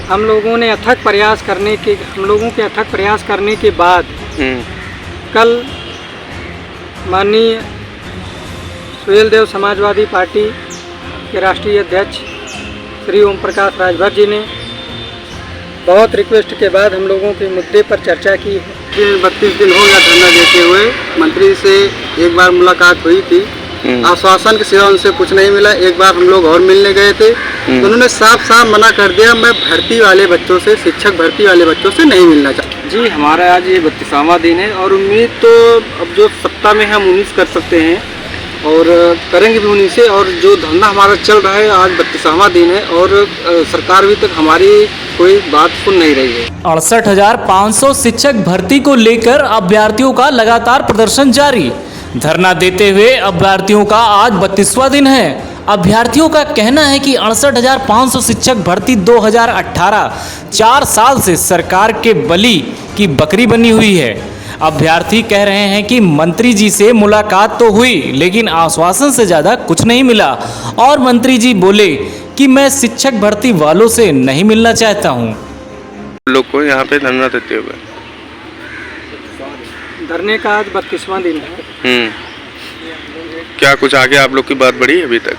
हम लोगों के अथक प्रयास करने के बाद कल माननीय सुहेलदेव समाजवादी पार्टी के राष्ट्रीय अध्यक्ष श्री ओम प्रकाश राजभर जी ने बहुत रिक्वेस्ट के बाद हम लोगों के मुद्दे पर चर्चा की है। 32 दिन हो गया धरना देते हुए। मंत्री से एक बार मुलाकात हुई थी, आश्वासन के सिवा उनसे कुछ नहीं मिला। एक बार हम लोग और मिलने गए थे तो उन्होंने साफ साफ मना कर दिया, मैं भर्ती वाले बच्चों से, शिक्षक भर्ती वाले बच्चों से नहीं मिलना चाहता। जी, हमारा आज ये 32वां दिन है और उम्मीद तो अब जो सत्ता में हम 19 कर सकते हैं और करेंगे भी उन्हीं से। और जो धरना हमारा चल रहा है आज 32वां दिन है और सरकार अभी तक हमारी कोई बात सुन नहीं रही है। 68,500 शिक्षक भर्ती को लेकर अभ्यर्थियों का लगातार प्रदर्शन जारी। धरना देते हुए अभ्यर्थियों का आज 32वां दिन है। अभ्यर्थियों का कहना है कि 68,500 शिक्षक भर्ती 2018 4 साल से सरकार के बलि की बकरी बनी हुई है। अभ्यर्थी कह रहे हैं कि मंत्री जी से मुलाकात तो हुई लेकिन आश्वासन से ज़्यादा कुछ नहीं मिला और मंत्री जी बोले कि मैं शिक्षक भर्ती वालों से नहीं मिलना चाहता हूं। लोग को यहाँ पे धरना देते हुए धरने का आज 32वां दिन है। क्या कुछ आगे आप लोग की बात बढ़ी अभी तक?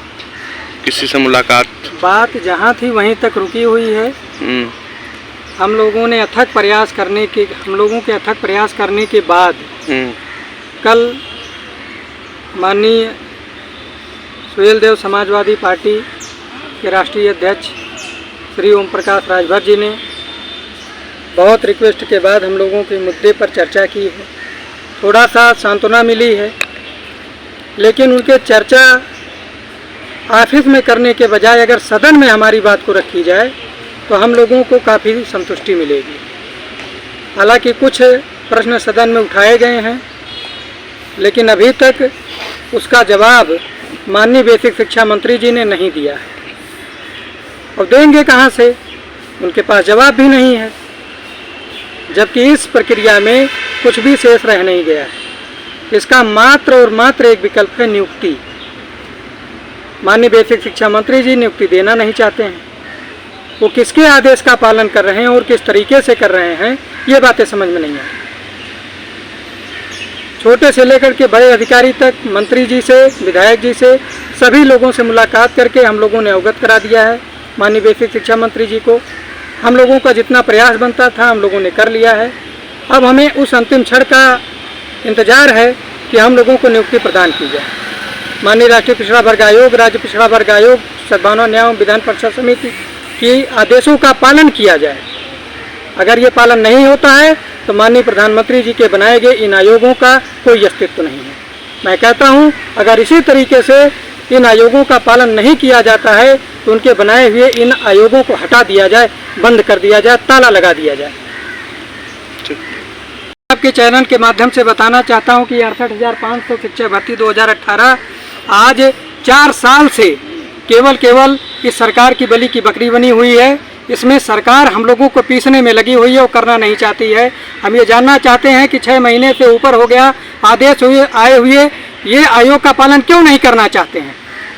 किसी से मुलाकात? बात जहाँ थी वहीं तक रुकी हुई है। हम लोगों के अथक प्रयास करने के बाद कल माननीय सुहेलदेव समाजवादी पार्टी के राष्ट्रीय अध्यक्ष श्री ओम प्रकाश राजभर जी ने बहुत रिक्वेस्ट के बाद हम लोगों के मुद्दे पर चर्चा की है। थोड़ा सा सांत्वना मिली है, लेकिन उनके चर्चा ऑफिस में करने के बजाय अगर सदन में हमारी बात को रखी जाए तो हम लोगों को काफ़ी संतुष्टि मिलेगी। हालांकि कुछ प्रश्न सदन में उठाए गए हैं, लेकिन अभी तक उसका जवाब माननीय बेसिक शिक्षा मंत्री जी ने नहीं दिया है। और देंगे कहाँ से? उनके पास जवाब भी नहीं है, जबकि इस प्रक्रिया में कुछ भी शेष रह नहीं गया है। इसका मात्र और मात्र एक विकल्प है नियुक्ति। माननीय बेसिक शिक्षा मंत्री जी नियुक्ति देना नहीं चाहते हैं। वो किसके आदेश का पालन कर रहे हैं और किस तरीके से कर रहे हैं, ये बातें समझ में नहीं आती। छोटे से लेकर के बड़े अधिकारी तक, मंत्री जी से, विधायक जी से, सभी लोगों से मुलाकात करके हम लोगों ने अवगत करा दिया है माननीय बेसिक शिक्षा मंत्री जी को। हम लोगों का जितना प्रयास बनता था हम लोगों ने कर लिया है। अब हमें उस अंतिम क्षण का इंतजार है कि हम लोगों को नियुक्ति प्रदान की जाए। माननीय राष्ट्रीय पिछड़ा वर्ग आयोग, राज्य पिछड़ा वर्ग आयोग, सद्भावना न्याय एवं विधान परिषद समिति की आदेशों का पालन किया जाए। अगर ये पालन नहीं होता है तो माननीय प्रधानमंत्री जी के बनाए गए इन आयोगों का कोई अस्तित्व नहीं है। मैं कहता हूँ अगर इसी तरीके से इन आयोगों का पालन नहीं किया जाता है तो उनके बनाए हुए इन आयोगों को हटा दिया जाए, बंद कर दिया जाए, ताला लगा दिया जाए। आपके चैनल के माध्यम से बताना चाहता हूं कि 68,500 शिक्षक भर्ती 2018 आज 4 साल से केवल इस सरकार की बलि की बकरी बनी हुई है। इसमें सरकार हम लोगों को पीसने में लगी हुई है और करना नहीं चाहती है। हम ये जानना चाहते हैं कि 6 महीने से ऊपर हो गया आदेश आए हुए, ये आयोग का पालन क्यों नहीं करना चाहते हैं,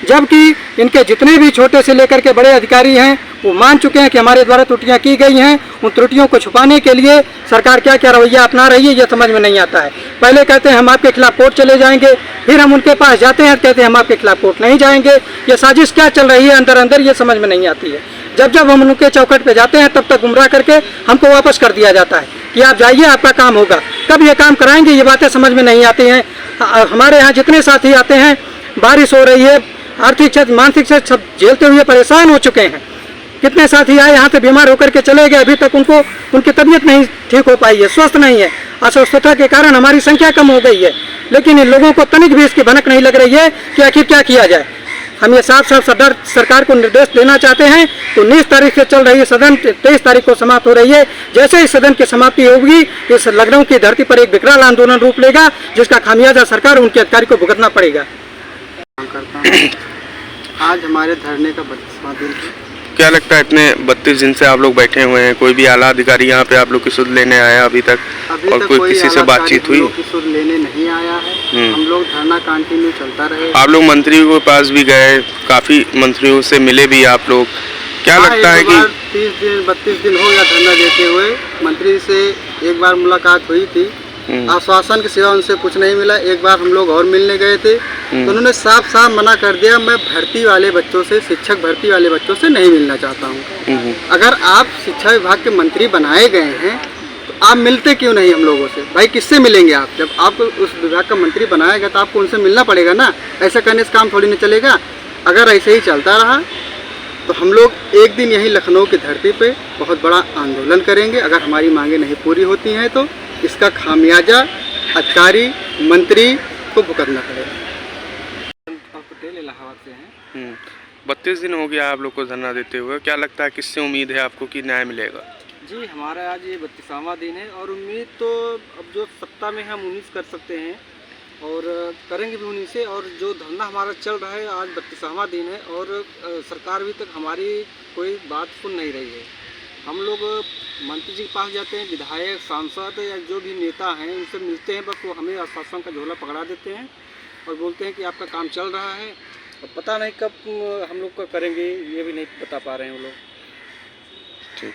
जबकि इनके जितने भी छोटे से लेकर के बड़े अधिकारी हैं वो मान चुके हैं कि हमारे द्वारा त्रुटियां की गई हैं। उन त्रुटियों को छुपाने के लिए सरकार क्या क्या रवैया अपना रही है ये समझ में नहीं आता है। पहले कहते हैं हम आपके खिलाफ कोर्ट चले जाएंगे, फिर हम उनके पास जाते हैं कहते हैं हम आपके खिलाफ कोर्ट नहीं जाएंगे। ये साजिश क्या चल रही है अंदर अंदर ये समझ में नहीं आती है। जब हम उनके चौखट पे जाते हैं तब तक गुमराह करके हमको वापस कर दिया जाता है कि आप जाइए आपका काम होगा। कब ये काम कराएंगे ये बातें समझ में नहीं आती हैं। हमारे यहाँ जितने साथी आते हैं, बारिश हो रही है, आर्थिक क्षति, मानसिक क्षति सब झेलते हुए परेशान हो चुके हैं। कितने साथी आए यहाँ से बीमार होकर के चले गए, अभी तक उनकी तबीयत नहीं ठीक हो पाई है, स्वस्थ नहीं है। अस्वस्थता के कारण हमारी संख्या कम हो गई है, लेकिन इन लोगों को तनिक भी इसकी भनक नहीं लग रही है कि आखिर क्या किया जाए। हम ये साफ सरकार को निर्देश देना चाहते हैं। तो 19 तारीख से चल रही है सदन, 23 तारीख को समाप्त हो रही है। जैसे ही सदन की समाप्ति होगी इस लखनऊ की धरती पर एक विकराल आंदोलन रूप लेगा, जिसका खामियाजा सरकार उनके अधिकारी को भुगतना पड़ेगा। आज हमारे धरने का 32वां दिन है। क्या लगता है इतने 32 दिन से आप लोग बैठे हुए हैं, कोई भी आला अधिकारी यहाँ पे आप लोग की सुध लेने आया अभी तक? और कोई किसी से बातचीत हुई? सुध लेने नहीं आया है। हम लोग धरना कंटिन्यू चलता रहे। आप लोग मंत्रियों के पास भी गए, काफी मंत्रियों से मिले भी आप लोग, क्या लगता है कि 32 दिन हो गया धरना देते हुए। मंत्री से एक बार मुलाकात हुई थी, आश्वासन की सिवा उनसे कुछ नहीं मिला। एक बार हम लोग और मिलने गए थे तो उन्होंने साफ साफ मना कर दिया, मैं भर्ती वाले बच्चों से, शिक्षक भर्ती वाले बच्चों से नहीं मिलना चाहता हूँ। अगर आप शिक्षा विभाग के मंत्री बनाए गए हैं तो आप मिलते क्यों नहीं हम लोगों से? भाई किससे मिलेंगे आप? जब आप उस विभाग का मंत्री बनाया गया तो आपको उनसे मिलना पड़ेगा ना। ऐसा करने से काम थोड़ी नहीं चलेगा। अगर ऐसे ही चलता रहा तो हम लोग एक दिन यहीं लखनऊ की धरती पे बहुत बड़ा आंदोलन करेंगे। अगर हमारी मांगें नहीं पूरी होती हैं तो इसका खामियाजा अधिकारी मंत्री को भुगतना पड़ेगा। पटेल इलाहाबाद से हैं। 32 दिन हो गया आप लोग को धरना देते हुए, क्या लगता है किससे उम्मीद है आपको कि न्याय मिलेगा? जी, हमारा आज ये 32वां दिन है और उम्मीद तो अब जो सत्ता में हम 19 कर सकते हैं और करेंगे भी उन्हीं से। और जो धरना हमारा चल रहा है, आज 32वां दिन है और सरकार अभी तक हमारी कोई बात सुन नहीं रही है। हम लोग मंत्री जी के पास जाते हैं, विधायक, सांसद या जो भी नेता हैं उनसे मिलते हैं, बस वो हमें आश्वासन का झोला पकड़ा देते हैं और बोलते हैं कि आपका काम चल रहा है। और पता नहीं कब हम लोग का करेंगे, ये भी नहीं बता पा रहे हैं वो लोग। ठीक।